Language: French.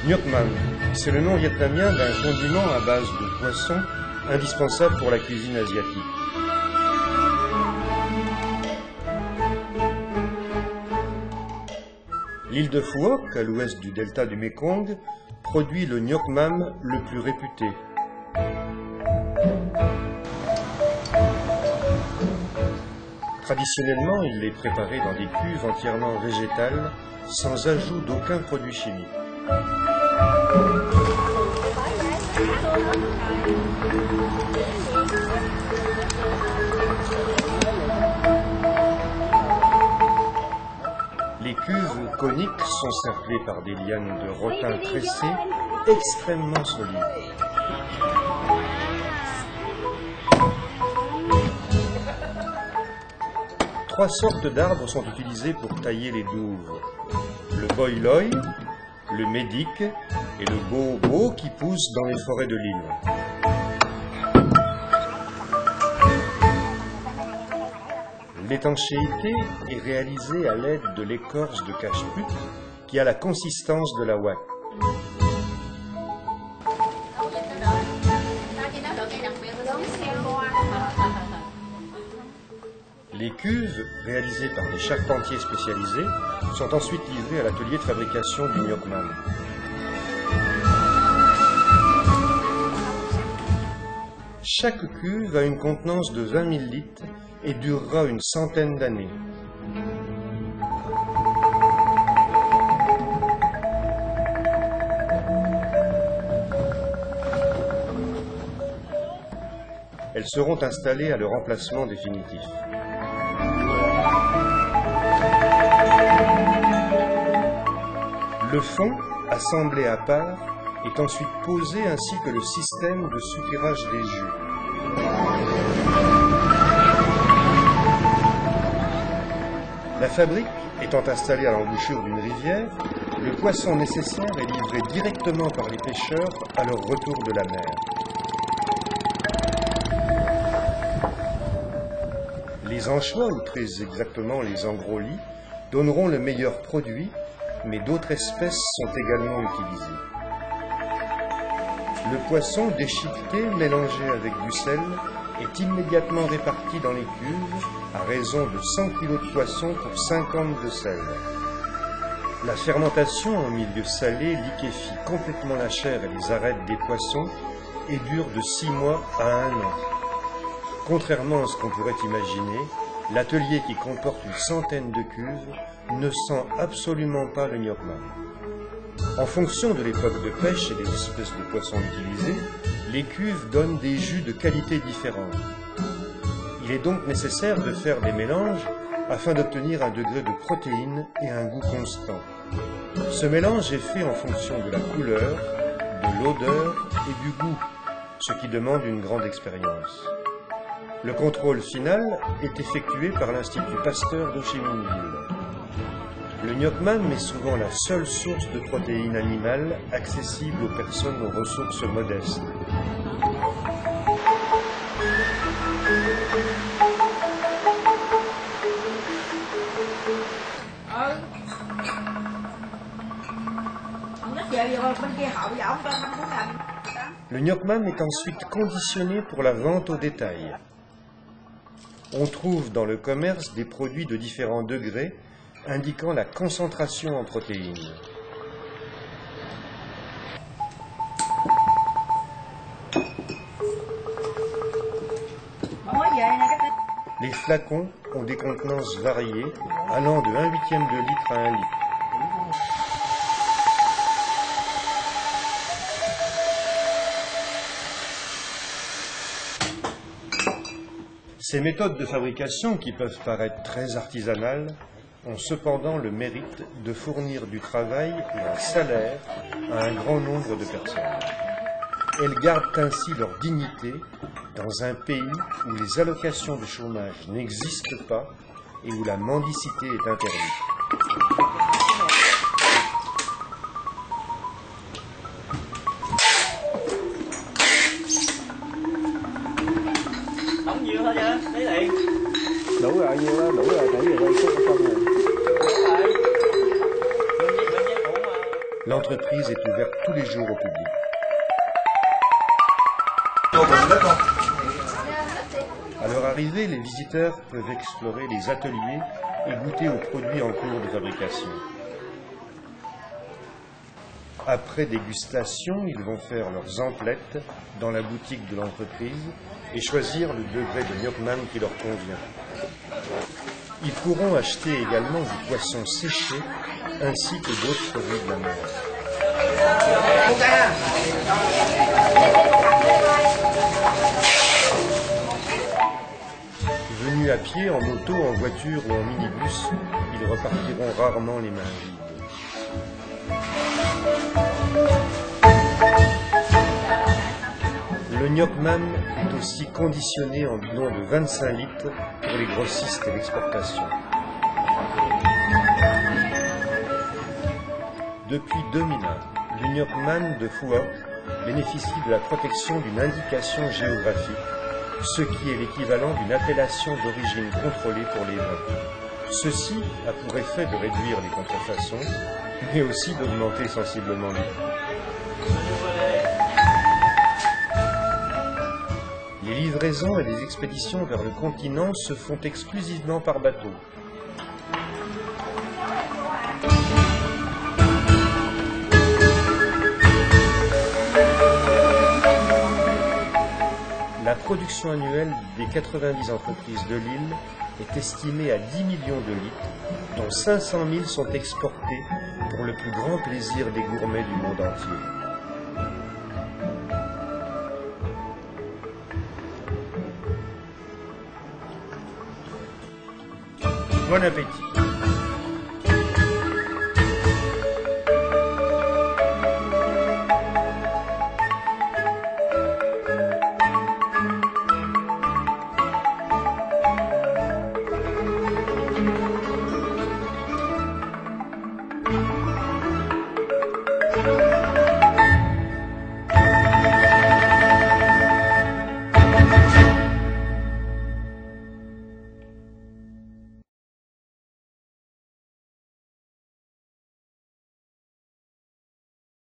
Nhok mam, c'est le nom vietnamien d'un condiment à base de poisson indispensable pour la cuisine asiatique. L'île de Phuoc, à l'ouest du delta du Mékong, produit le nhok mam le plus réputé. Traditionnellement, il est préparé dans des cuves entièrement végétales, sans ajout d'aucun produit chimique. Les cuves coniques sont cerclées par des lianes de rotin tressé extrêmement solides. Trois sortes d'arbres sont utilisés pour tailler les douves. Le boi loi, le médic et le bo qui poussent dans les forêts de l'île. L'étanchéité est réalisée à l'aide de l'écorce de cache-put qui a la consistance de la ouate. Les cuves, réalisées par des charpentiers spécialisés, sont ensuite livrées à l'atelier de fabrication du nhok mam. Chaque cuve a une contenance de 20 000 litres et durera une centaine d'années. Elles seront installées à leur emplacement définitif. Le fond, assemblé à part, est ensuite posé ainsi que le système de soupirage des jus. La fabrique étant installée à l'embouchure d'une rivière, le poisson nécessaire est livré directement par les pêcheurs à leur retour de la mer. Les anchois, ou très exactement les angrolis, donneront le meilleur produit, mais d'autres espèces sont également utilisées. Le poisson déchiqueté, mélangé avec du sel, est immédiatement réparti dans les cuves à raison de 100 kg de poisson pour 50 de sel. La fermentation en milieu salé liquéfie complètement la chair et les arêtes des poissons et dure de 6 mois à 1 an. Contrairement à ce qu'on pourrait imaginer, l'atelier qui comporte une centaine de cuves ne sent absolument pas le nhok mam. En fonction de l'époque de pêche et des espèces de poissons utilisées, les cuves donnent des jus de qualité différente. Il est donc nécessaire de faire des mélanges afin d'obtenir un degré de protéines et un goût constant. Ce mélange est fait en fonction de la couleur, de l'odeur et du goût, ce qui demande une grande expérience. Le contrôle final est effectué par l'Institut Pasteur de Chéminville. Le nhok mam est souvent la seule source de protéines animales accessible aux personnes aux ressources modestes. Le nhok mam est ensuite conditionné pour la vente au détail. On trouve dans le commerce des produits de différents degrés indiquant la concentration en protéines. Les flacons ont des contenances variées, allant de 1/8 de litre à 1 litre. Ces méthodes de fabrication, qui peuvent paraître très artisanales, ont cependant le mérite de fournir du travail et un salaire à un grand nombre de personnes. Elles gardent ainsi leur dignité dans un pays où les allocations de chômage n'existent pas et où la mendicité est interdite. Đủ rồi, nhiêu đó, đủ rồi, thấy rồi, đây, cút ở trong rồi. L'entreprise est ouverte tous les jours au public. À leur arrivée, les visiteurs peuvent explorer les ateliers et goûter aux produits en cours de fabrication. Après dégustation, ils vont faire leurs emplettes dans la boutique de l'entreprise et choisir le degré de Nyokman qui leur convient. Ils pourront acheter également du poisson séché ainsi que d'autres produits de la mer. Venus à pied, en moto, en voiture ou en minibus, ils repartiront rarement les mains vides. Le Nyokman est aussi conditionné en bidon de 25 litres pour les grossistes et l'exportation. Depuis 2001, le Nyokman de Phuoc bénéficie de la protection d'une indication géographique, ce qui est l'équivalent d'une appellation d'origine contrôlée pour les vins. Ceci a pour effet de réduire les contrefaçons, mais aussi d'augmenter sensiblement les prix. Les livraisons et les expéditions vers le continent se font exclusivement par bateau. La production annuelle des 90 entreprises de l'île est estimée à 10 millions de litres, dont 500 000 sont exportés pour le plus grand plaisir des gourmets du monde entier. Bon appétit!